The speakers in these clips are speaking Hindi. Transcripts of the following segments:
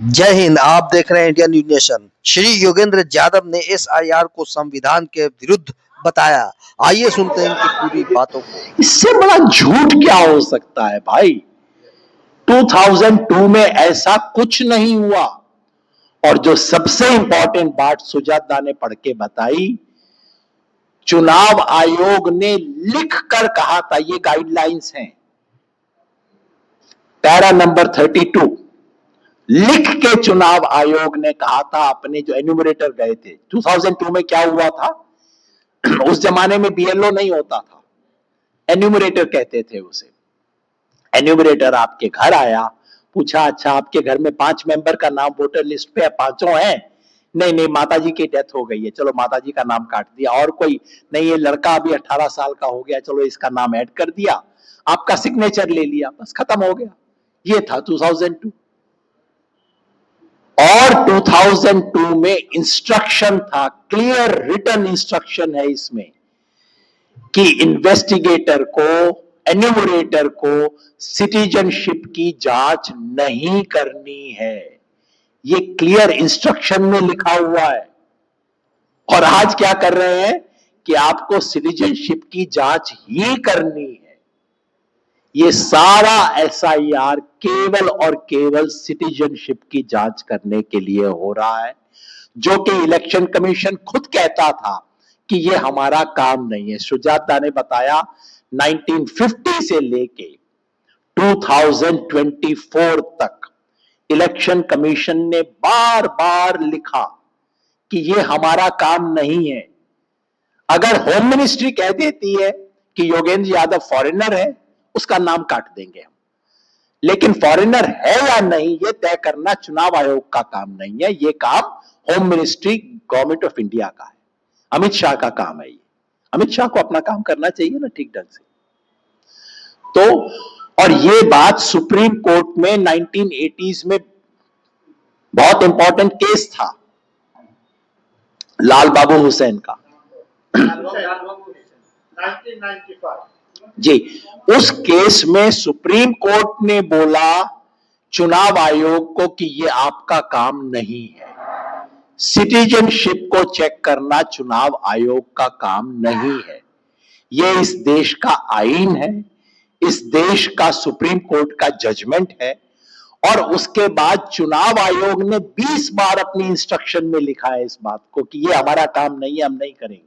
जय हिंद। आप देख रहे हैं Indian news nation. Shri Yogendra Yadav ने एसआईआर को संविधान के विरुद्ध बताया। आइए सुनते हैं इनकी पूरी बातों को। इससे बड़ा झूठ क्या हो सकता है भाई। 2002 में ऐसा कुछ नहीं हुआ। और जो सबसे इंपॉर्टेंट बात सुजाता ने पढ़ के बताई, चुनाव आयोग ने लिख कर कहा था, ये गाइडलाइंस हैं, पैरा नंबर 32, लिख के चुनाव आयोग ने कहा था, अपने जो एन्यूमरेटर गए थे 2002 में, क्या हुआ था, उस जमाने में बीएलओ नहीं होता था, एन्यूमरेटर कहते थे उसे। एन्यूमरेटर आपके घर आया, पूछा अच्छा आपके घर में 5 मेंबर का नाम वोटर लिस्ट पे है, पांचों हैं? नहीं, माताजी की डेथ हो गई है, चलो माताजी का नाम काट दिया। और कोई नहीं, ये लड़का अभी 18 साल का हो गया, चलो इसका नाम ऐड कर दिया, आपका सिग्नेचर ले लिया, बस खत्म हो गया। ये था 2002। और 2002 में इंस्ट्रक्शन था, क्लियर रिटन इंस्ट्रक्शन है इसमें, कि इन्वेस्टिगेटर को, एन्यूमरेटर को सिटीजनशिप की जांच नहीं करनी है। ये क्लियर इंस्ट्रक्शन में लिखा हुआ है। और आज क्या कर रहे हैं कि आपको सिटीजनशिप की जांच ही करनी है। ये सारा एसआईआर केवल और केवल सिटीजनशिप की जांच करने के लिए हो रहा है, जो कि इलेक्शन कमीशन खुद कहता था कि ये हमारा काम नहीं है। सुजाता ने बताया 1950 से लेके 2024 तक इलेक्शन कमीशन ने बार बार लिखा कि ये हमारा काम नहीं है। अगर होम मिनिस्ट्री कह देती है कि योगेंद्र यादव फॉरेनर है, उसका नाम काट देंगे हम, लेकिन फॉरेनर है या नहीं ये तय करना चुनाव आयोग का काम नहीं है। ये काम home ministry, government of India का है, अमित शाह का काम है। ये अमित शाह को अपना काम करना चाहिए ना ठीक ढंग से। तो और ये बात सुप्रीम कोर्ट में 1980s में बहुत इंपॉर्टेंट केस था, लाल बाबू हुसैन का, 1995 जी। उस केस में सुप्रीम कोर्ट ने बोला चुनाव आयोग को कि ये आपका काम नहीं है, सिटीजनशिप को चेक करना चुनाव आयोग का काम नहीं है। ये इस देश का आईन है, इस देश का सुप्रीम कोर्ट का जजमेंट है। और उसके बाद चुनाव आयोग ने 20 बार अपनी इंस्ट्रक्शन में लिखा है इस बात को कि ये हमारा काम नहीं है, हम नहीं करेंगे।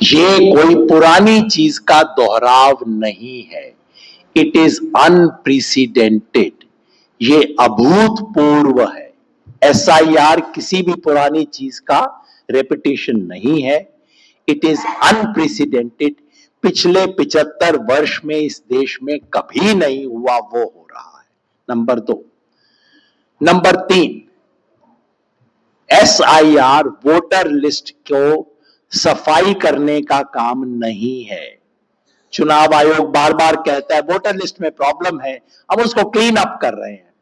ये कोई पुरानी चीज का दोहराव नहीं है, इट इज अनप्रेसिडेंटेड, ये अभूतपूर्व है। एसआईआर किसी भी पुरानी चीज का रेपिटेशन नहीं है, इट इज अनप्रेसिडेंटेड। पिछले 75 वर्ष में इस देश में कभी नहीं हुआ, वो हो रहा है। Number 2। Number 3, SIR voter list को सफाई करने का काम नहीं है। चुनाव आयोग बार बार कहता है वोटर लिस्ट में प्रॉब्लम है, हम उसको क्लीन अप कर रहे हैं।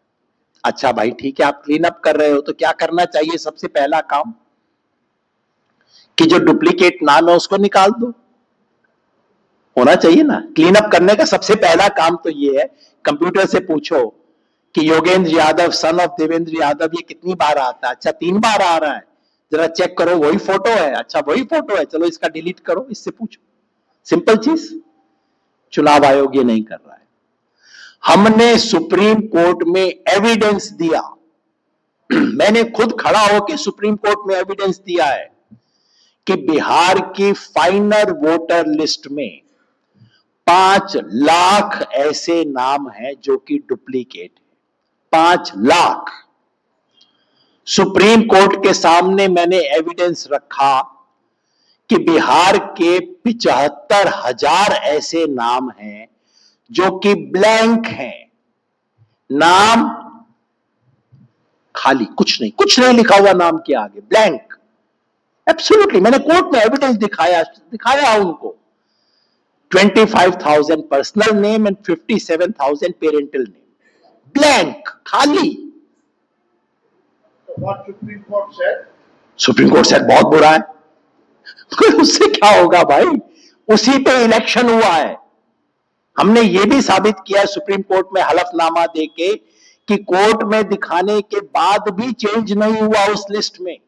अच्छा भाई ठीक है, आप क्लीन अप कर रहे हो तो क्या करना चाहिए? सबसे पहला काम कि जो डुप्लीकेट नाम है उसको निकाल दो, होना चाहिए ना। क्लीन अप करने का सबसे पहला काम तो ये है, कंप्यूटर से पूछो कि योगेंद्र यादव सन ऑफ देवेंद्र यादव ये कितनी बार आता है? अच्छा 3 बार आ रहा है, जरा चेक करो वही फोटो है। अच्छा वही फोटो है, चलो इसका डिलीट करो, इससे पूछो। सिंपल चीज। चुनाव आयोग ये नहीं कर रहा है। हमने सुप्रीम कोर्ट में एविडेंस दिया, मैंने खुद खड़ा होकर सुप्रीम कोर्ट में एविडेंस दिया है कि बिहार की फाइनल वोटर लिस्ट में 5 लाख ऐसे नाम हैं जो कि डुप्लीकेट है। 5 लाख। सुप्रीम कोर्ट के सामने मैंने एविडेंस रखा कि बिहार के 75,000 ऐसे नाम हैं जो कि ब्लैंक हैं, नाम खाली, कुछ नहीं लिखा हुआ नाम के आगे, ब्लैंक। एब्सोल्युटली, मैंने कोर्ट में एविडेंस दिखाया उनको। 25,000 personal name and 57,000 parental name, blank, खाली। What Supreme Court said? Supreme court said बहुत बुरा है। उससे क्या होगा भाई, उसी पे इलेक्शन हुआ है। हमने ये भी साबित किया सुप्रीम कोर्ट में हलफनामा देके कि कोर्ट में दिखाने के बाद भी चेंज नहीं हुआ उस लिस्ट में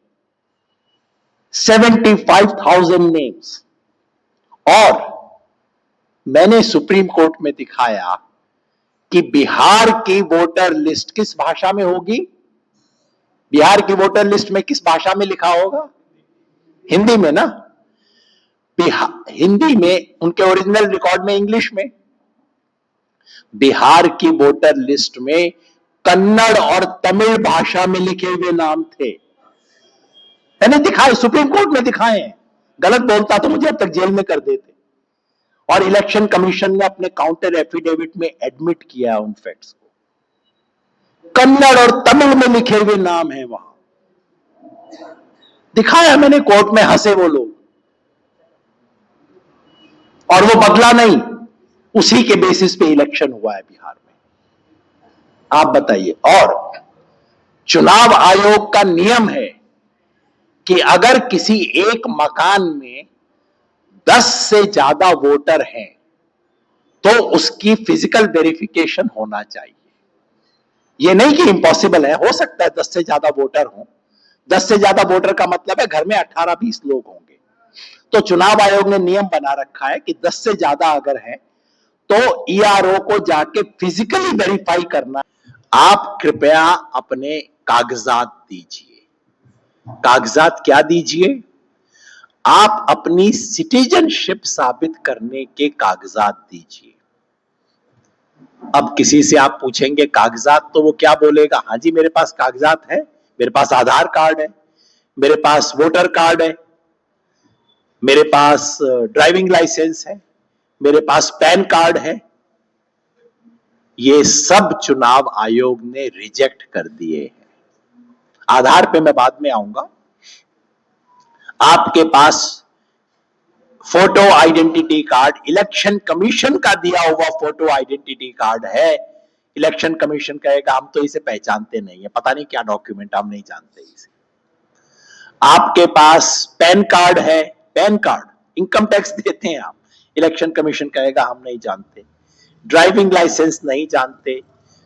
75,000 नेम्स। और मैंने सुप्रीम कोर्ट में दिखाया कि बिहार की वोटर लिस्ट किस भाषा में होगी, बिहार की वोटर लिस्ट में किस भाषा में लिखा होगा, हिंदी में ना। हिंदी में, उनके ओरिजिनल रिकॉर्ड में इंग्लिश में। बिहार की वोटर लिस्ट में कन्नड़ और तमिल भाषा में लिखे हुए नाम थे। मैंने दिखाए, सुप्रीम कोर्ट में दिखाए हैं। गलत बोलता तो मुझे अब तक जेल में कर देते। और इलेक्शन कमीशन ने अपने काउंटर एफिडेविट में एडमिट किया उन फैक्ट्स को। कन्नड़ और तमिल में लिखे हुए नाम है वहां, दिखाया मैंने कोर्ट में, हंसे वो लोग। और वो बदला नहीं, उसी के बेसिस पे इलेक्शन हुआ है बिहार में। आप बताइए। और चुनाव आयोग का नियम है कि अगर किसी एक मकान में 10 से ज्यादा वोटर हैं तो उसकी फिजिकल वेरिफिकेशन होना चाहिए। यह नहीं कि इम्पॉसिबल है, हो सकता है 10 से ज्यादा वोटर हों। 10 से ज्यादा वोटर का मतलब है घर में 18-20 लोग होंगे। तो चुनाव आयोग ने नियम बना रखा है कि 10 से ज्यादा अगर है तो ईआरओ को जाके फिजिकली वेरीफाई करना। आप कृपया अपने कागजात दीजिए। कागजात क्या दीजिए? आप अपनी सिटीजनशिप साबित करने के कागजात दीजिए। अब किसी से आप पूछेंगे कागजात, तो वो क्या बोलेगा? हाँ जी, मेरे पास कागजात है, मेरे पास आधार कार्ड है, मेरे पास वोटर कार्ड है, मेरे पास ड्राइविंग लाइसेंस है, मेरे पास पैन कार्ड है। ये सब चुनाव आयोग ने रिजेक्ट कर दिए हैं। आधार पे मैं बाद में आऊंगा। आपके पास photo identity card, election commission का दिया हुआ फोटो आइडेंटिटी कार्ड है, इलेक्शन कमीशन कहेगा हम तो इसे पहचानते नहीं है, पता नहीं क्या डॉक्यूमेंट, हम नहीं जानते इसे। आपके पास पैन कार्ड है, पैन कार्ड, इनकम टैक्स देते हैं आप, इलेक्शन कमीशन कहेगा हम नहीं जानते। ड्राइविंग लाइसेंस नहीं जानते,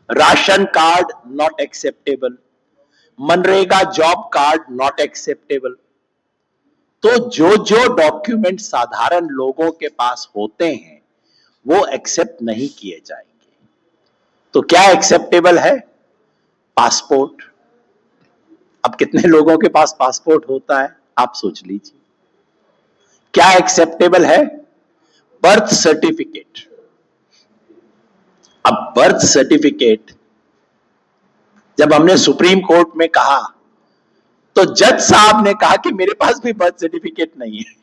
ration card not acceptable, MNREGA job card not acceptable. तो जो जो डॉक्यूमेंट साधारण लोगों के पास होते हैं वो एक्सेप्ट नहीं किए जाएंगे। तो क्या एक्सेप्टेबल है? पासपोर्ट। अब कितने लोगों के पास पासपोर्ट होता है आप सोच लीजिए। क्या एक्सेप्टेबल है? Birth certificate. अब बर्थ सर्टिफिकेट जब हमने सुप्रीम कोर्ट में कहा तो जज साहब ने कहा कि मेरे पास भी बर्थ सर्टिफिकेट नहीं है।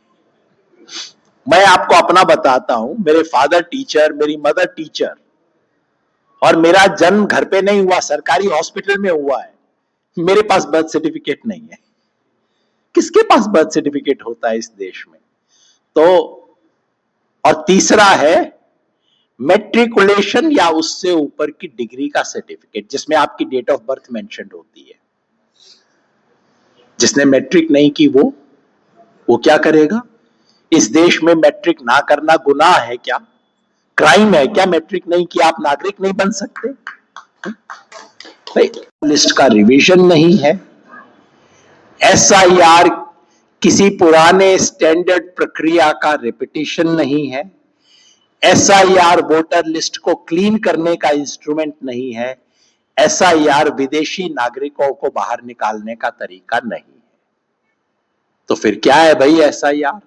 मैं आपको अपना बताता हूं, मेरे फादर टीचर, मेरी मदर टीचर, और मेरा जन्म घर पे नहीं हुआ, सरकारी हॉस्पिटल में हुआ है। मेरे पास बर्थ सर्टिफिकेट नहीं है। किसके पास बर्थ सर्टिफिकेट होता है इस देश में? तो और तीसरा है मैट्रिकुलेशन या उससे ऊपर की डिग्री का सर्टिफिकेट, जिसमें आपकी डेट ऑफ बर्थ मेंशन्ड होती है। जिसने मैट्रिक नहीं की वो क्या करेगा? इस देश में मैट्रिक ना करना गुनाह है क्या? क्राइम है क्या? मैट्रिक नहीं किया आप नागरिक नहीं बन सकते? भाई, लिस्ट का रिवीजन नहीं है, एसआईआर किसी पुराने स्टैंडर्ड प्रक्रिया का रिपीटिशन नहीं है, एसआईआर वोटर लिस्ट को क्लीन करने का इंस्ट्रूमेंट नहीं है, एसआईआर विदेशी नागरिकों को बाहर निकालने का तरीका नहीं है। तो फिर क्या है भाई एसआईआर?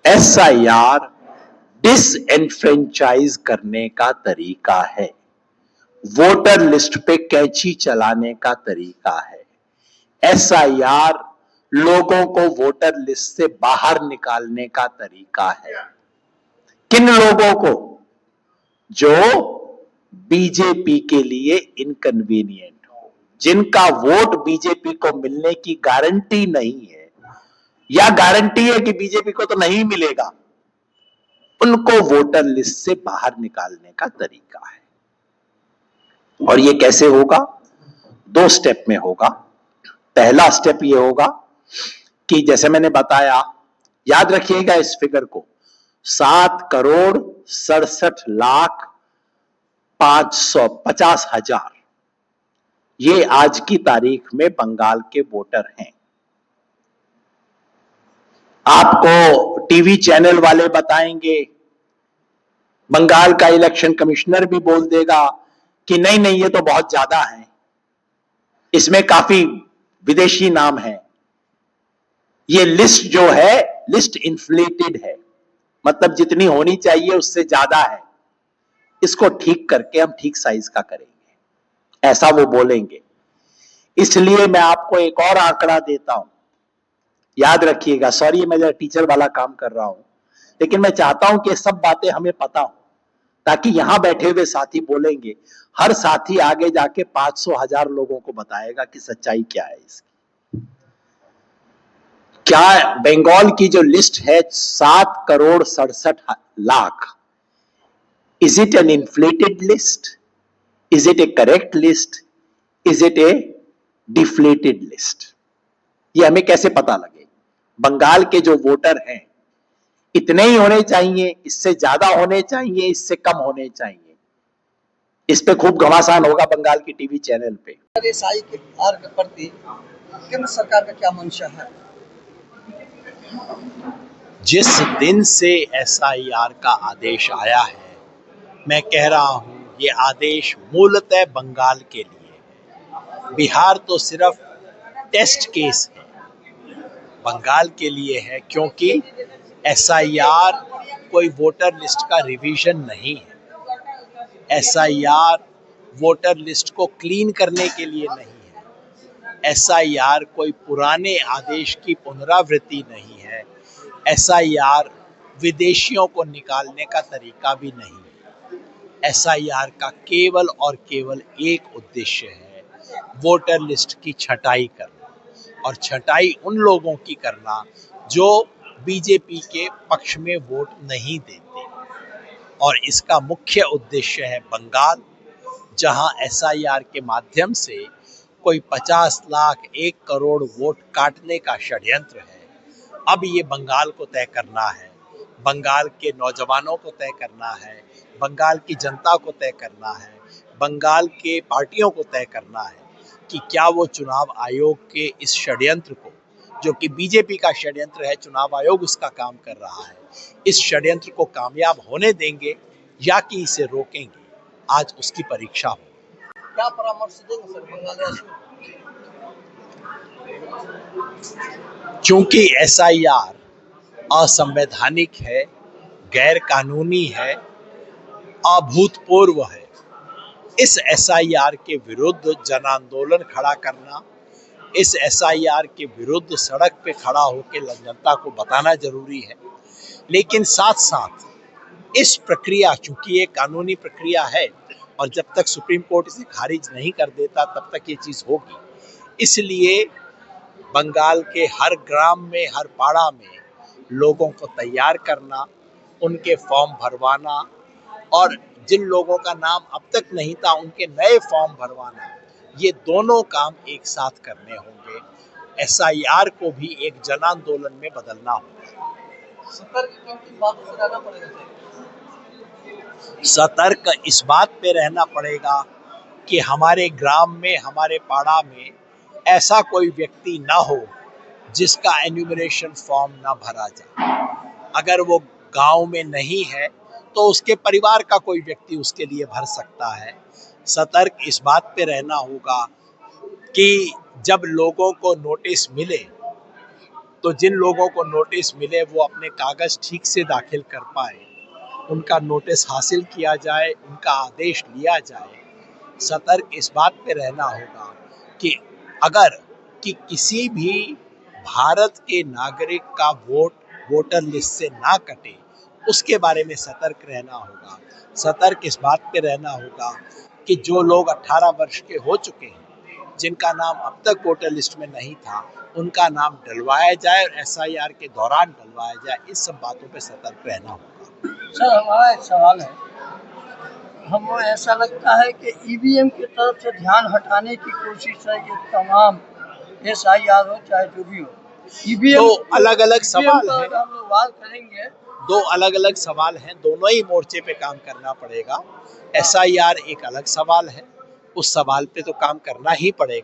एसआईआर डिसएनफ्रेंचाइज करने का तरीका है, वोटर लिस्ट पे कैंची चलाने का तरीका है। एसआईआर लोगों को वोटर लिस्ट से बाहर निकालने का तरीका है। किन लोगों को? जो बीजेपी के लिए इनकन्वीनियंट हो, जिनका वोट बीजेपी को मिलने की गारंटी नहीं है, या गारंटी है कि बीजेपी को तो नहीं मिलेगा, उनको वोटर लिस्ट से बाहर निकालने का तरीका है। और ये कैसे होगा? 2 स्टेप में होगा। पहला स्टेप ये होगा कि जैसे मैंने बताया, याद रखिएगा इस फिगर को, 7,67,00,000 50,000 ये आज की तारीख में बंगाल के वोटर हैं। आपको टीवी चैनल वाले बताएंगे, बंगाल का इलेक्शन कमिश्नर भी बोल देगा कि नहीं नहीं ये तो बहुत ज्यादा है, इसमें काफी विदेशी नाम है। ये लिस्ट जो है, लिस्ट इन्फ्लेटेड है, मतलब जितनी होनी चाहिए उससे ज्यादा है। इसको ठीक करके हम ठीक साइज का करेंगे, ऐसा वो बोलेंगे। इसलिए मैं आपको एक और आंकड़ा देता हूं, याद रखिएगा। सॉरी मैं टीचर वाला काम कर रहा हूं, लेकिन मैं चाहता हूं कि ये सब बातें हमें पता हो, ताकि यहां बैठे हुए साथी बोलेंगे, हर साथी आगे जाके 500,000 लोगों को बताएगा कि सच्चाई क्या है इसकी। क्या बंगाल की जो लिस्ट है 7,67,00,000, is it an inflated list? Is it a correct list? Is it a deflated list? ये हमें कैसे पता लगे? बंगाल के जो वोटर हैं इतने ही होने चाहिए, इससे ज्यादा होने चाहिए, इससे कम होने चाहिए? इस पे खूब घमासान होगा बंगाल की टीवी चैनल पे। एसआई के आर के प्रति केंद्र सरकार का क्या मंशा है? जिस दिन से एसआईआर का आदेश आया है, मैं कह रहा हूं ये आदेश मूलतः बंगाल के लिए है। बिहार तो सिर्फ टेस्ट केस है, बंगाल के लिए है, क्योंकि एसआईआर कोई वोटर लिस्ट का रिवीजन नहीं है। एसआईआर वोटर लिस्ट को क्लीन करने के लिए नहीं है। एसआईआर कोई पुराने आदेश की पुनरावृत्ति नहीं है। एसआईआर विदेशियों को निकालने का तरीका भी नहीं है। एसआईआर का केवल और केवल एक उद्देश्य है, वोटर लिस्ट की छटाई करना, और छटाई उन लोगों की करना जो बीजेपी के पक्ष में वोट नहीं देते। और इसका मुख्य उद्देश्य है बंगाल, जहां एसआईआर के माध्यम से कोई 50 लाख 1 करोड़ वोट काटने का षड्यंत्र है। अब ये बंगाल को तय करना है, बंगाल के नौजवानों को तय करना है, बंगाल की जनता को तय करना है, बंगाल के पार्टियों को तय करना है कि क्या वो चुनाव आयोग के इस षड्यंत्र को, जो कि बीजेपी का षड्यंत्र है, चुनाव आयोग उसका काम कर रहा है, इस षड्यंत्र को कामयाब होने देंगे या कि इसे रोकेंगे। आज उसकी परीक्षा हो। क्या परामर्श देंगे सर बंगाल? क्योंकि एसआईआर असंवैधानिक है, गैर कानूनी है, अभूतपूर्व है, इस एसआईआर के विरुद्ध जन आंदोलन खड़ा करना, इस एसआईआर के विरुद्ध सड़क पे खड़ा होकर जनता को बताना जरूरी है। लेकिन साथ साथ इस प्रक्रिया, चूंकि ये कानूनी प्रक्रिया है और जब तक सुप्रीम कोर्ट इसे खारिज नहीं कर देता तब तक ये चीज होगी, इसलिए बंगाल के हर ग्राम में, हर पाड़ा में लोगों को तैयार करना, उनके फॉर्म भरवाना, और जिन लोगों का नाम अब तक नहीं था उनके नए फॉर्म भरवाना, ये दोनों काम एक साथ करने होंगे। एसआईआर को भी एक जन आंदोलन में बदलना होगा। सतर्क इस बात पे रहना पड़ेगा कि हमारे ग्राम में, हमारे पाड़ा में ऐसा कोई व्यक्ति ना हो जिसका एन्यूमरेशन फॉर्म ना भरा जाए। अगर वो गांव में नहीं है तो उसके परिवार का कोई व्यक्ति उसके लिए भर सकता है। सतर्क इस बात पे रहना होगा कि जब लोगों को नोटिस मिले तो जिन लोगों को नोटिस मिले वो अपने कागज ठीक से दाखिल कर पाए, उनका नोटिस हासिल किया जाए, उनका आदेश लिया जाए। सतर्क इस बात पे रहना होगा कि अगर कि किसी भी भारत के नागरिक का वोट वोटर लिस्ट से ना कटे, उसके बारे में सतर्क रहना होगा। सतर्क इस बात पे रहना होगा कि जो लोग 18 वर्ष के हो चुके हैं, जिनका नाम अब तक वोटर लिस्ट में नहीं था, उनका नाम डलवाया जाए और एसआईआर के दौरान डलवाया जाए। इस सब बातों पे सतर्क रहना होगा। सर हमारा एक सवाल है, हमें ऐसा लगता है कि ईवीएम की तरफ से ध्यान हटाने की कोशिश है। ये तमाम एसआईआर हो चाहे जो भी हो, ईवीएम तो अलग अलग सवाल है। हम लोग बात करेंगे दो अलग अलग सवाल हैं, दोनों ही मोर्चे पे काम करना पड़ेगा। SIR एक अलग सवाल है, उस सवाल पे तो काम करना ही पड़ेगा।